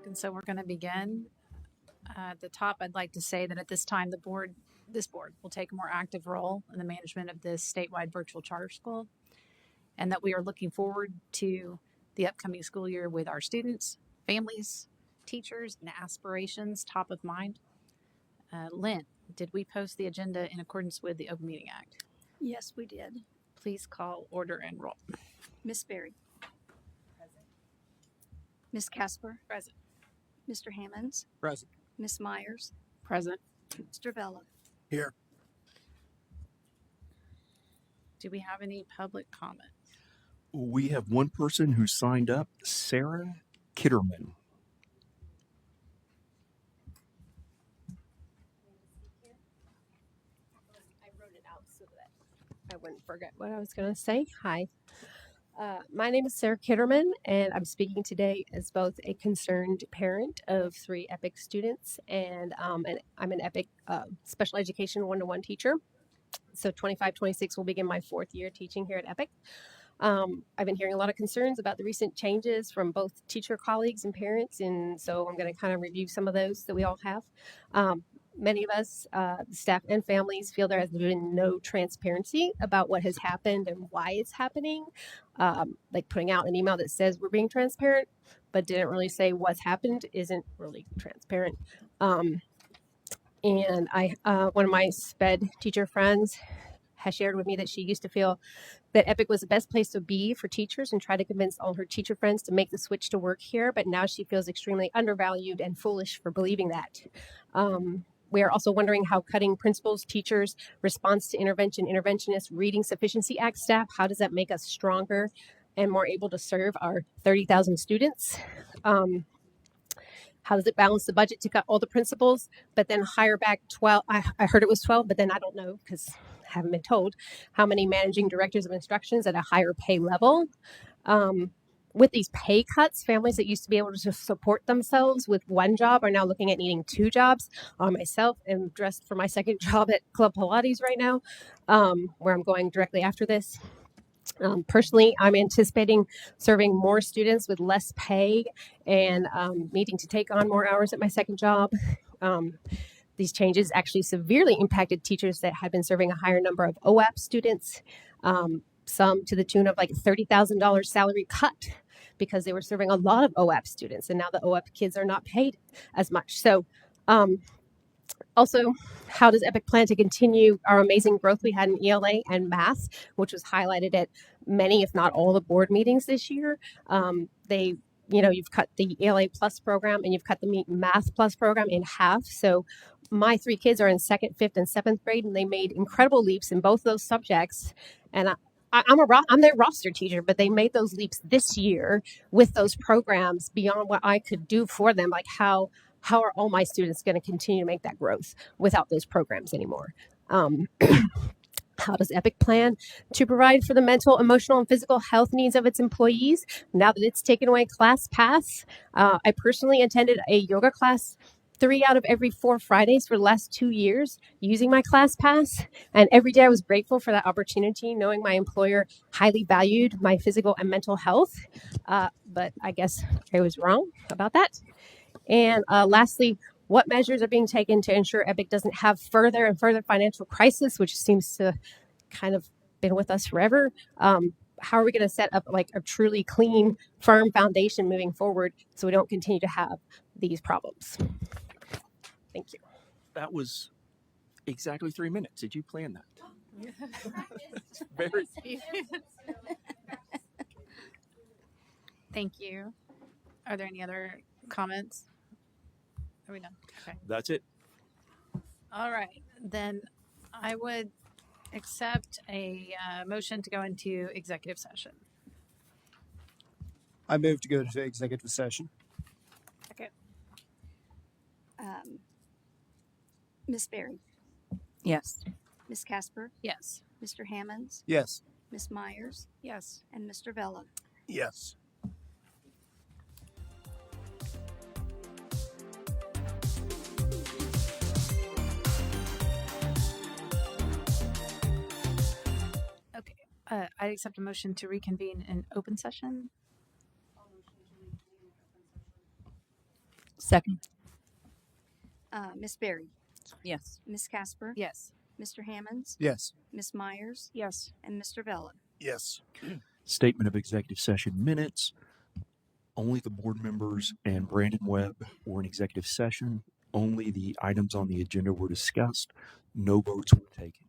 And so we're going to begin. At the top, I'd like to say that at this time, this board will take a more active role in the management of this statewide virtual charter school, and that we are looking forward to the upcoming school year with our students, families, teachers, and aspirations top of mind. Lynn, did we post the agenda in accordance with the Open Meeting Act? Yes, we did. Please call, order, and roll. Miss Berry. Present. Miss Casper. Present. Mr. Hammonds. Present. Miss Myers. Present. Mr. Vella. Here. Do we have any public comment? We have one person who signed up, Sarah Kitterman. I wrote it out so that I wouldn't forget what I was going to say. Hi. My name is Sarah Kitterman, and I'm speaking today as both a concerned parent of 3 EPIC students, and I'm an EPIC special education one-to-one teacher. So 25-26 will begin my 4th year teaching here at EPIC. I've been hearing a lot of concerns about the recent changes from both teacher colleagues and parents, and so I'm going to kind of review some of those that we all have. Many of us, staff and families, feel there has been no transparency about what has happened and why it's happening. Like putting out an email that says we're being transparent, but didn't really say what's happened isn't really transparent. And one of my SPED teacher friends has shared with me that she used to feel that EPIC was the best place to be for teachers and try to convince all her teacher friends to make the switch to work here. But now she feels extremely undervalued and foolish for believing that. We are also wondering how cutting principals, teachers, response to interventionists, reading sufficiency act staff, how does that make us stronger and more able to serve our 30,000 students? How does it balance the budget to cut all the principals, but then hire back 12? I heard it was 12, but then I don't know because I haven't been told how many managing directors of instructions at a higher pay level. With these pay cuts, families that used to be able to support themselves with one job are now looking at needing 2 jobs. Myself am dressed for my 2nd job at Club Pilates right now, where I'm going directly after this. Personally, I'm anticipating serving more students with less pay and needing to take on more hours at my 2nd job. These changes actually severely impacted teachers that had been serving a higher number of OAP students, some to the tune of like $30,000 salary cut because they were serving a lot of OAP students, and now the OAP kids are not paid as much. So also, how does EPIC plan to continue our amazing growth we had in ELA and math, which was highlighted at many, if not all, the board meetings this year? You've cut the ELA Plus program and you've cut the Math Plus program in half. So my 3 kids are in 2nd, 5th, and 7th grade, and they made incredible leaps in both those subjects. And I'm their roster teacher, but they made those leaps this year with those programs beyond what I could do for them. Like how are all my students going to continue to make that growth without those programs anymore? How does EPIC plan to provide for the mental, emotional, and physical health needs of its employees now that it's taken away ClassPass? I personally attended a yoga class 3 out of every 4 Fridays for the last 2 years using my ClassPass. And every day I was grateful for that opportunity, knowing my employer highly valued my physical and mental health. But I guess I was wrong about that. And lastly, what measures are being taken to ensure EPIC doesn't have further and further financial crisis, which seems to kind of been with us forever? How are we going to set up like a truly clean, firm foundation moving forward so we don't continue to have these problems? Thank you. That was exactly 3 minutes. Did you plan that? Very. Thank you. Are there any other comments? Are we done? Okay. That's it. All right. Then I would accept a motion to go into executive session. I move to go to executive session. Okay. Miss Berry. Yes. Miss Casper. Yes. Mr. Hammonds. Yes. Miss Myers. Yes. And Mr. Vella. Yes. Okay. I accept a motion to reconvene in open session. Second. Miss Berry, Yes. Miss Casper, Yes. Mr. Hammonds, Yes. Miss Myers, Yes. and Mr. Vella. Yes. Statement of executive session minutes. Only the board members and Brandon Webb were in executive session. Only the items on the agenda were discussed. No votes were taken.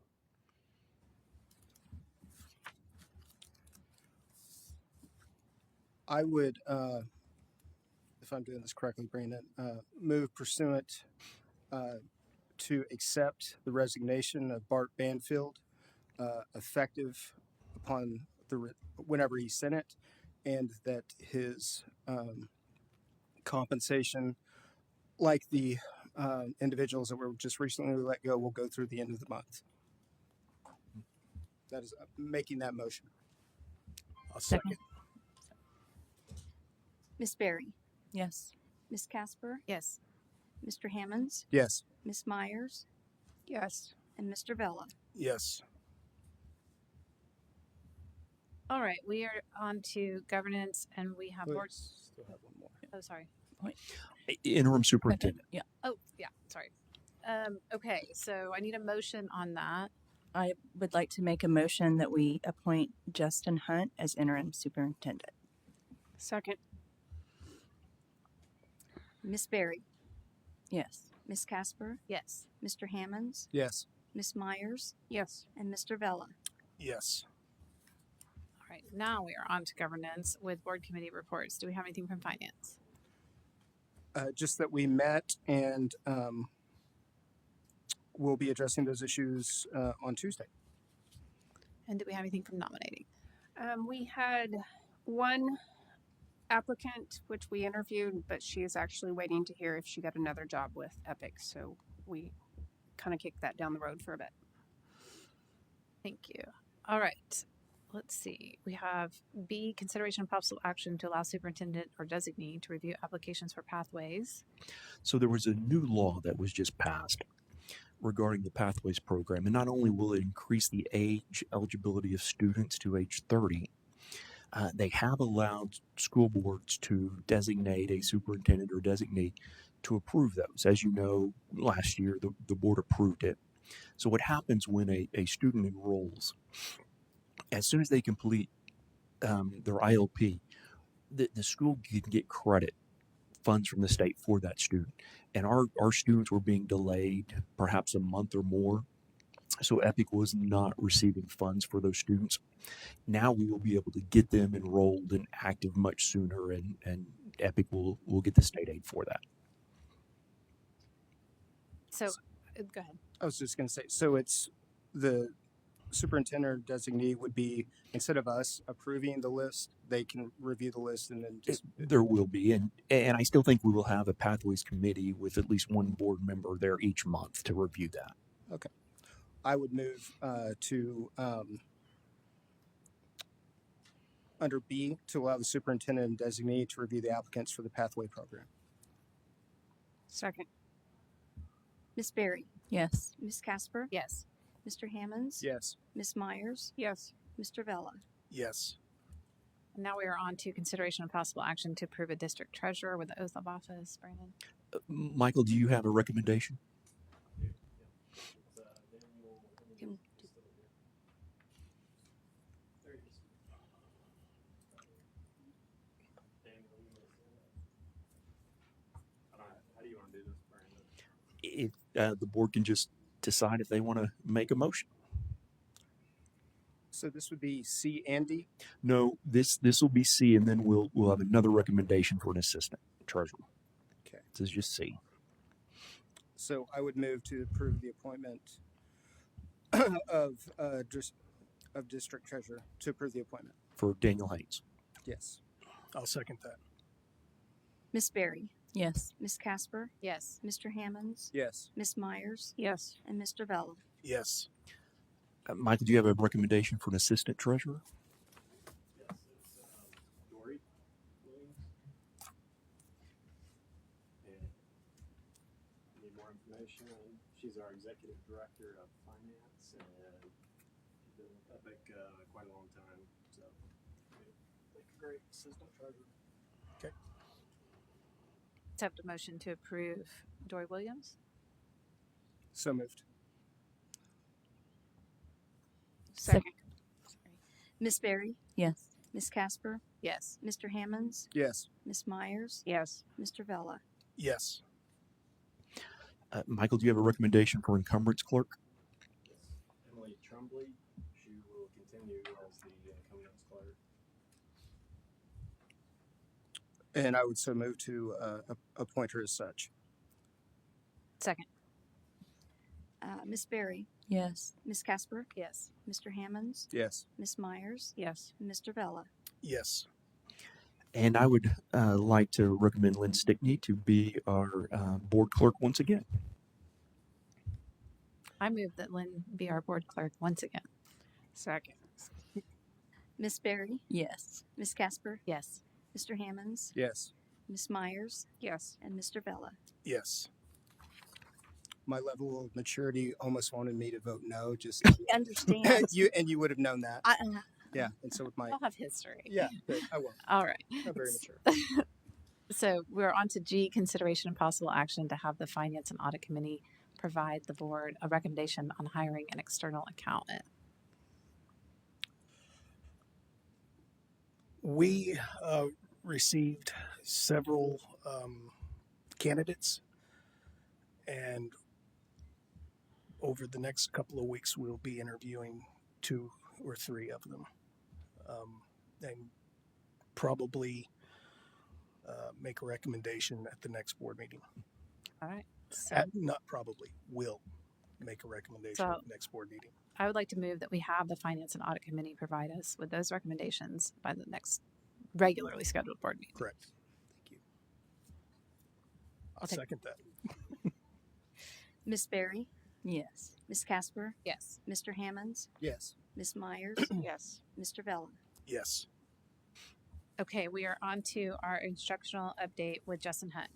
I would, if I'm doing this correctly, Brandon, move pursuant to accept the resignation of Bart Banfield, effective upon whenever he sent it, and that his compensation, like the individuals that were just recently let go, will go through the end of the month. That is making that motion. I'll Second. Miss Berry, Yes. Miss Casper, Yes. Mr. Hammonds, Yes. Miss Myers, Yes. and Mr. Vella. Yes. All right, we are on to governance and we have board. Still have one more. Oh, sorry. Interim superintendent. Yeah. Oh, yeah, sorry. Okay, so I need a motion on that. I would like to make a motion that we appoint Justin Hunt as interim superintendent. Second. Miss Berry, Yes. Miss Casper, Yes. Mr. Hammonds, Yes. Miss Myers, Yes. and Mr. Vella. Yes. All right, now we are on to governance with board committee reports. Do we have anything from finance? Just that we met and we'll be addressing those issues on Tuesday. And do we have anything from nominating? We had one applicant, which we interviewed, but she is actually waiting to hear if she got another job with Epic. So we kind of kicked that down the road for a bit. Thank you. All right. Let's see. We have B, consideration of possible action to allow superintendent or designee to review applications for pathways. So there was a new law that was just passed regarding the Pathways program. And not only will it increase the age eligibility of students to age 30, they have allowed school boards to designate a superintendent or designee to approve those. As you know, last year the board approved it. So what happens when a student enrolls, as soon as they complete their ILP, the school can get credit, funds from the state for that student. And our students were being delayed perhaps a month or more. So EPIC was not receiving funds for those students. Now we will be able to get them enrolled and active much sooner, and EPIC will get the state aid for that. So, go ahead. I was just going to say, so it's the superintendent designee would be, instead of us approving the list, they can review the list and then just. There will be, and I still think we will have a Pathways committee with at least one board member there each month to review that. Okay. I would move to under B to allow the superintendent and designee to review the applicants for the pathway program. Second. Miss Berry, Yes. Miss Casper, Yes. Mr. Hammonds, Yes. Miss Myers, Yes. Mr. Vella. Yes. And now we are on to consideration of possible action to approve a district treasurer with the oath of office. Brandon? Michael, do you have a recommendation? Can- If the board can just decide if they want to make a motion. So this would be C and D. No, this will be C, and then we'll have another recommendation for an assistant treasurer. Okay. This is just C. So I would move to approve the appointment of district treasurer, to approve the appointment. For Daniel Haynes. Yes. I'll second that. Miss Berry, Yes. Miss Casper, Yes. Mr. Hammonds, Yes. Miss Myers, Yes. and Mr. Vella. Yes. Michael, do you have a recommendation for an assistant treasurer? Dory Williams. And need more information. She's our executive director of finance and she's been with Epic quite a long time. So, make a great assistant treasurer. Okay. Accept a motion to approve Dory Williams. So moved. Second. Miss Berry, Yes. Miss Casper, Yes. Mr. Hammonds, Yes. Miss Myers, Yes. Mr. Vella. Yes. Michael, do you have a recommendation for encumbrance clerk? Emily Trumbley, she will continue as the encumbrance clerk. And I would so move to appoint her as such. Second. Miss Berry, Yes. Miss Casper, Yes. Mr. Hammonds, Yes. Miss Myers, Yes. and Mr. Vella. Yes. And I would like to recommend Lynn Stickney to be our board clerk once again. I move that Lynn be our board clerk once again. Second. Miss Berry, Yes. Miss Casper, Yes. Mr. Hammonds, Yes. Miss Myers, Yes. and Mr. Vella. Yes. My level of maturity almost wanted me to vote no. Just I understand. you would have known that. Yeah. And so with my I'll have history. yeah, but I will. All right. I'm very mature. So we're on to G, consideration and possible action to have the Finance and Audit Committee provide the board a recommendation on hiring an external accountant. We received several candidates, and over the next couple of weeks, we'll be interviewing 2 or 3 of them, and probably make a recommendation at the next board meeting. All right. So Not probably, will make a recommendation So- at the next board meeting. I would like to move that we have the Finance and Audit Committee provide us with those recommendations by the next regularly scheduled board meeting. Correct. Thank you. I'll take- second that. Miss Berry, Yes. Miss Casper, Yes. Mr. Hammonds, Yes. Miss Myers, Yes. Mr. Vella. Yes. Okay, we are on to our instructional update with Justin Hunt.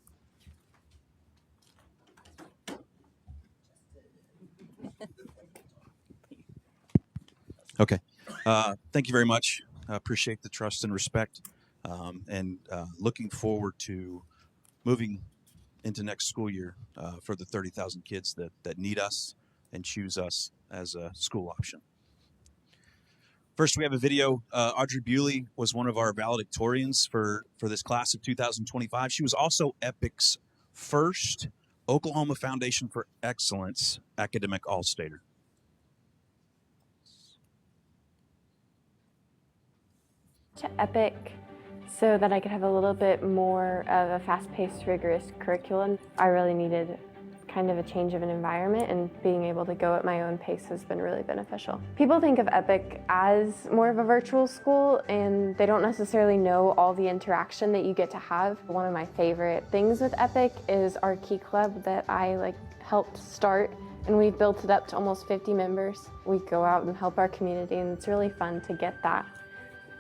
Okay. Thank you very much. I appreciate the trust and respect, and looking forward to moving into next school year for the 30,000 kids that need us and choose us as a school option. First, we have a video. Audrey Bewley was one of our valedictorians for this class of 2025. She was also EPIC's first Oklahoma Foundation for Excellence academic all-stater. To EPIC so that I could have a little bit more of a fast-paced, rigorous curriculum. I really needed kind of a change of an environment, and being able to go at my own pace has been really beneficial. People think of EPIC as more of a virtual school, and they don't necessarily know all the interaction that you get to have. One of my favorite things with EPIC is our Key Club that I helped start, and we've built it up to almost 50 members. We go out and help our community, and it's really fun to get that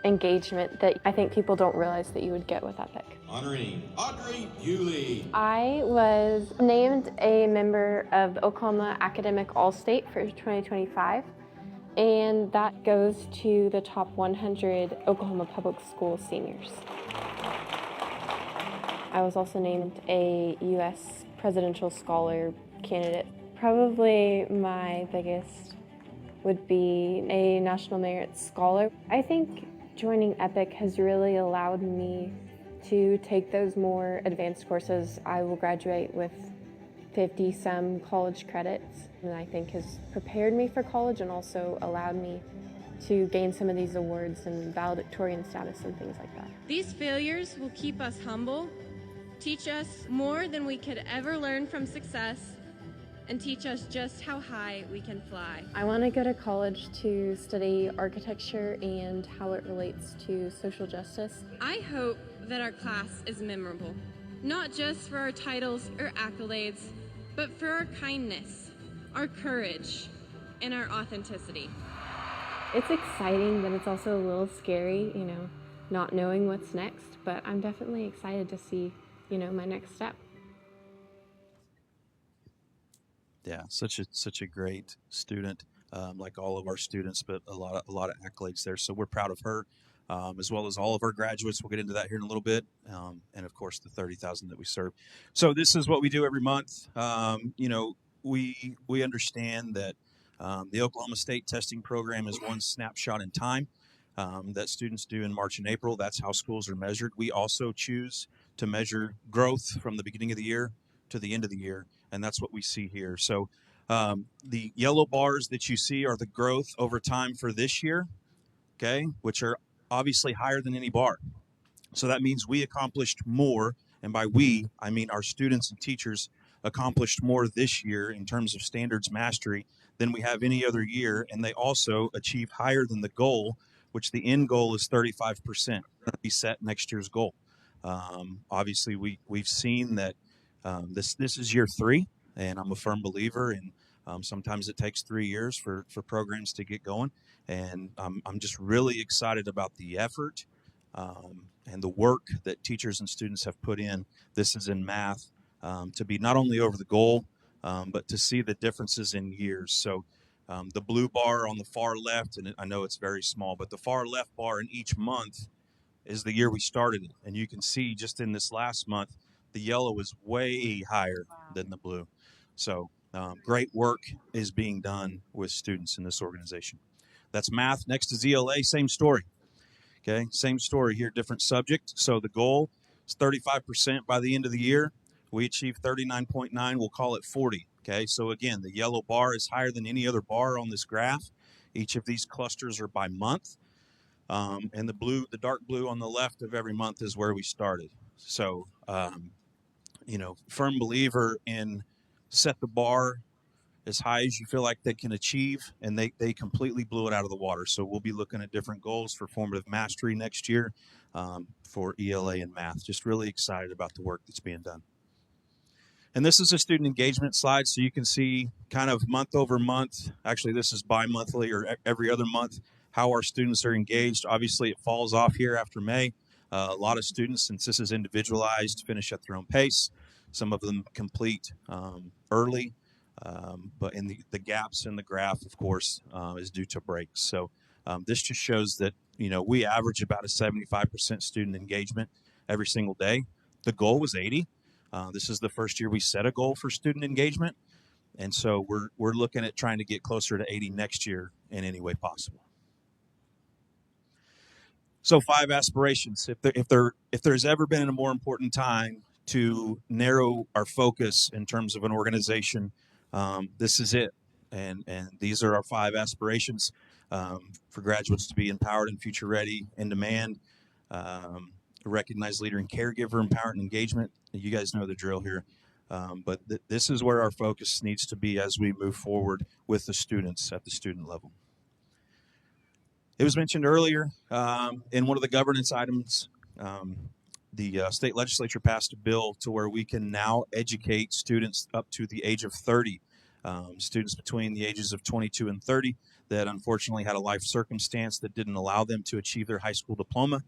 engagement that I think people don't realize that you would get with EPIC. Honoring Audrey Bewley. I was named a member of the Oklahoma Academic All-State for 2025, and that goes to the top 100 Oklahoma Public School seniors. I was also named a U.S. Presidential Scholar candidate. Probably my biggest would be a National Merit Scholar. I think joining EPIC has really allowed me to take those more advanced courses. I will graduate with 50-some college credits, and I think has prepared me for college and also allowed me to gain some of these awards and valedictorian status and things like that. These failures will keep us humble, teach us more than we could ever learn from success, and teach us just how high we can fly. I want to go to college to study architecture and how it relates to social justice. I hope that our class is memorable, not just for our titles or accolades, but for our kindness, our courage, and our authenticity. It's exciting, but it's also a little scary, not knowing what's next, but I'm definitely excited to see, my next step. Yeah, such a great student, like all of our students, but a lot of accolades there. So we're proud of her. as well as all of our graduates. We'll get into that here in a little bit, and of course the 30,000 that we serve. So this is what we do every month. We understand that the Oklahoma State testing program is one snapshot in time that students do in March and April. That's how schools are measured. We also choose to measure growth from the beginning of the year to the end of the year, and that's what we see here. So the yellow bars that you see are the growth over time for this year, okay, which are obviously higher than any bar. So that means we accomplished more, and by we, I mean our students and teachers accomplished more this year in terms of standards mastery than we have any other year, and they also achieved higher than the goal, which the end goal is 35%. Be set next year's goal. Obviously, we've seen that this is year 3, and I'm a firm believer in sometimes it takes 3 years for programs to get going, and I'm just really excited about the effort and the work that teachers and students have put in. This is in math to be not only over the goal, but to see the differences in years. So the blue bar on the far left, and I know it's very small, but the far left bar in each month is the year we started it. And you can see just in this last month, the yellow is way higher than the blue. So great work is being done with students in this organization. That's math. Next is ELA, same story. Okay, same story here, different subject. So the goal is 35% by the end of the year. We achieved 39.9, we'll call it 40. Okay, so again, the yellow bar is higher than any other bar on this graph. Each of these clusters are by month. And the dark blue on the left of every month is where we started. So, firm believer in set the bar as high as you feel like they can achieve, and they completely blew it out of the water. So we'll be looking at different goals for formative mastery next year for ELA and math. Just really excited about the work that's being done. And this is a student engagement slide, so you can see kind of month over month. Actually, this is bi-monthly or every other month, how our students are engaged. Obviously, it falls off here after May. A lot of students, since this is individualized, finish at their own pace. Some of them complete early, but in the gaps in the graph, of course, is due to breaks. So this just shows that, we average about a 75% student engagement every single day. The goal was 80. This is the first year we set a goal for student engagement. And so we're looking at trying to get closer to 80 next year in any way possible. So 5 aspirations. If there's ever been a more important time to narrow our focus in terms of an organization, this is it. And these are our 5 aspirations for graduates to be empowered and future ready, in demand, a recognized leader in caregiver empowerment and engagement. You guys know the drill here. But this is where our focus needs to be as we move forward with the students at the student level. It was mentioned earlier in one of the governance items, the state legislature passed a bill to where we can now educate students up to the age of 30, students between the ages of 22 and 30 that unfortunately had a life circumstance that didn't allow them to achieve their high school diploma.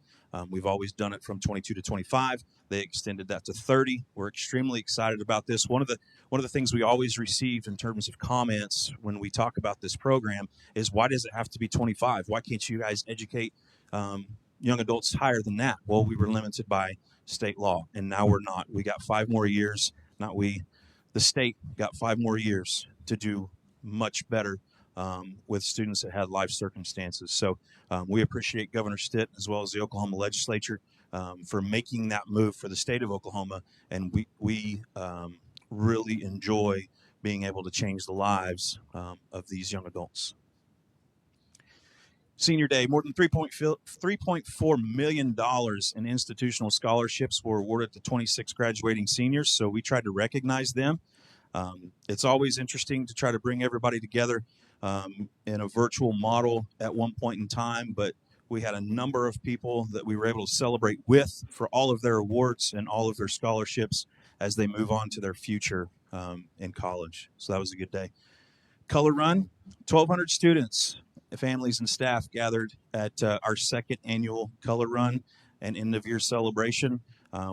We've always done it from 22 to 25. They extended that to 30. We're extremely excited about this. One of the things we always received in terms of comments when we talk about this program is, why does it have to be 25? Why can't you guys educate young adults higher than that? Well, we were limited by state law, and now we're not. We got 5 more years. Not we, the state got 5 more years to do much better with students that had life circumstances. So we appreciate Governor Stitt as well as the Oklahoma legislature for making that move for the state of Oklahoma, and we really enjoy being able to change the lives of these young adults. Senior Day, more than $3.4 million in institutional scholarships were awarded to 26 graduating seniors, so we tried to recognize them. It's always interesting to try to bring everybody together in a virtual model at one point in time, but we had a number of people that we were able to celebrate with for all of their awards and all of their scholarships as they move on to their future in college. So that was a good day. Color Run, 1,200 students, families, and staff gathered at our second annual Color Run and end of year celebration.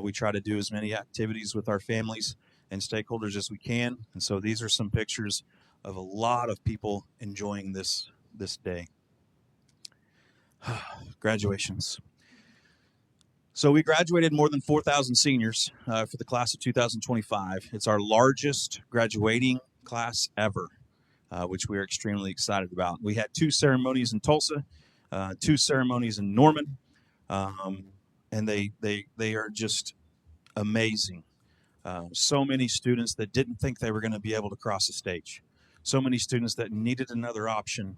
We try to do as many activities with our families and stakeholders as we can. And so these are some pictures of a lot of people enjoying this day. Graduations. So we graduated more than 4,000 seniors for the class of 2025. It's our largest graduating class ever, which we are extremely excited about. We had 2 ceremonies in Tulsa, 2 ceremonies in Norman, and they are just amazing. So many students that didn't think they were going to be able to cross the stage. So many students that needed another option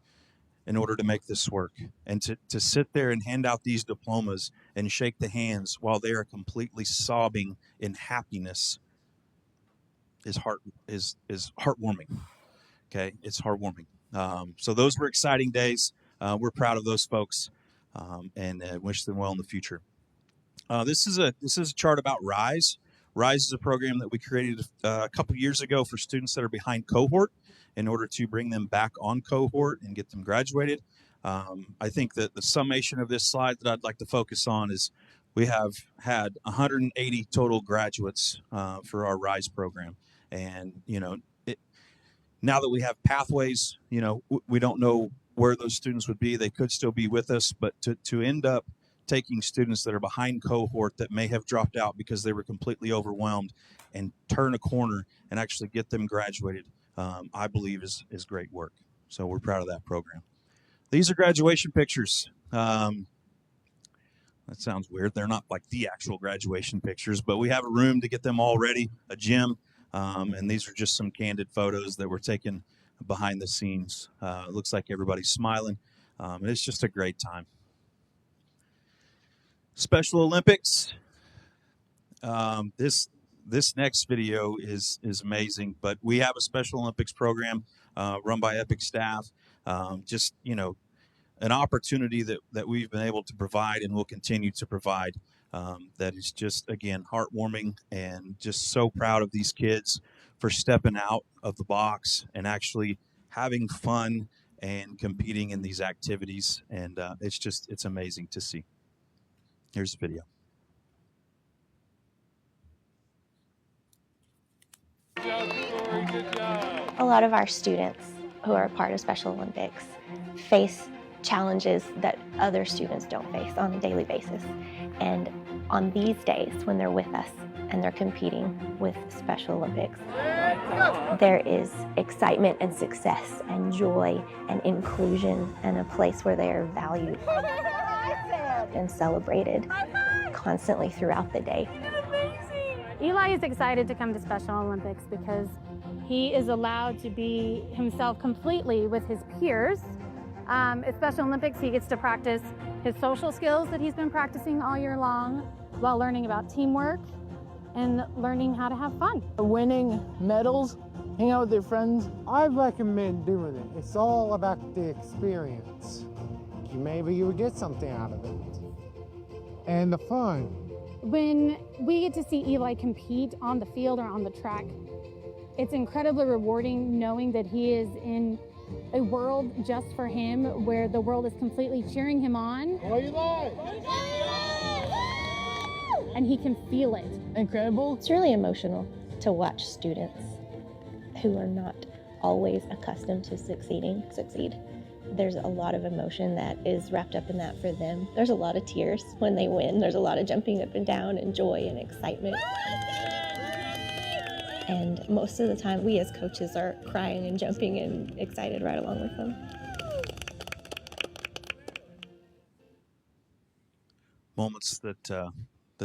in order to make this work. And to sit there and hand out these diplomas and shake the hands while they are completely sobbing in happiness is heartwarming. Okay, it's heartwarming. So those were exciting days. We're proud of those folks and wish them well in the future. This is a chart about RISE. RISE is a program that we created a couple years ago for students that are behind cohort in order to bring them back on cohort and get them graduated. I think that the summation of this slide that I'd like to focus on is we have had 180 total graduates for our RISE program. And, now that we have pathways, we don't know where those students would be. They could still be with us, but to end up taking students that are behind cohort that may have dropped out because they were completely overwhelmed and turn a corner and actually get them graduated, I believe is great work. So we're proud of that program. These are graduation pictures. That sounds weird. They're not like the actual graduation pictures, but we have a room to get them all ready, a gym. And these are just some candid photos that were taken behind the scenes. It looks like everybody's smiling. And it's just a great time. Special Olympics. This next video is amazing, but we have a Special Olympics program run by Epic staff. An opportunity that we've been able to provide and will continue to provide that is just, again, heartwarming, and just so proud of these kids for stepping out of the box and actually having fun and competing in these activities. And it's amazing to see. Here's the video. A lot of our students who are a part of Special Olympics face challenges that other students don't face on a daily basis. And on these days when they're with us and they're competing with Special Olympics, there is excitement and success and joy and inclusion and a place where they are valued and celebrated constantly throughout the day. Eli is excited to come to Special Olympics because he is allowed to be himself completely with his peers. At Special Olympics, he gets to practice his social skills that he's been practicing all year long while learning about teamwork and learning how to have fun. Winning medals, hang out with your friends. I recommend doing it. It's all about the experience. Maybe you would get something out of it. And the fun. When we get to see Eli compete on the field or on the track, it's incredibly rewarding knowing that he is in a world just for him, where the world is completely cheering him on. And he can feel it. Incredible. It's really emotional to watch students who are not always accustomed to succeed. There's a lot of emotion that is wrapped up in that for them. There's a lot of tears when they win. There's a lot of jumping up and down and joy and excitement. And most of the time, we as coaches are crying and jumping and excited right along with them. Moments that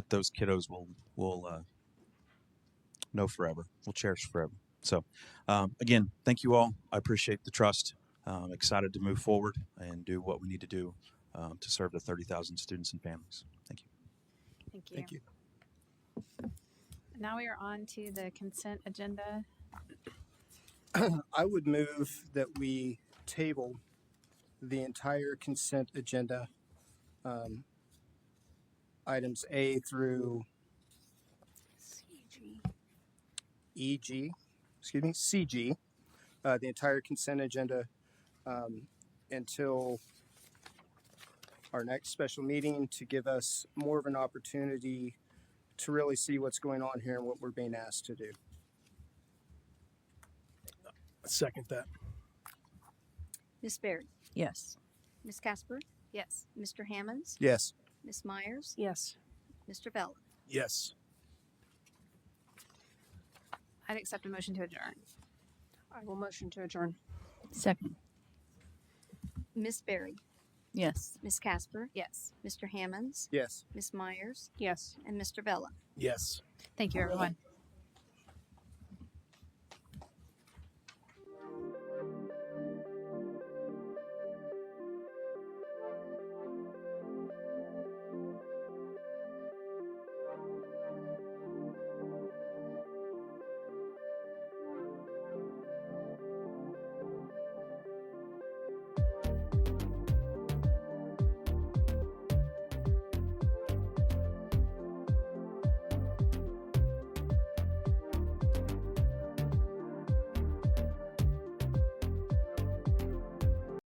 those kiddos will know forever, will cherish forever. So, again, thank you all. I appreciate the trust. I'm excited to move forward and do what we need to do to serve the 30,000 students and families. Thank you. Thank you. Thank you. Now we are on to the consent agenda. I would move that we table the entire consent agenda, items A through CG, the entire consent agenda until our next special meeting, to give us more of an opportunity to really see what's going on here and what we're being asked to do. I second that. Miss Barry, Yes. Miss Casper, Yes. Mr. Hammonds, Yes. Miss Myers, Yes. Mr. Vella. Yes. I'd accept a motion to adjourn. I will motion to adjourn. Second. Miss Berry, Yes. Miss Casper, Yes. Mr. Hammonds, Yes. Miss Myers, Yes. and Mr. Vella. Yes. Thank you, everyone.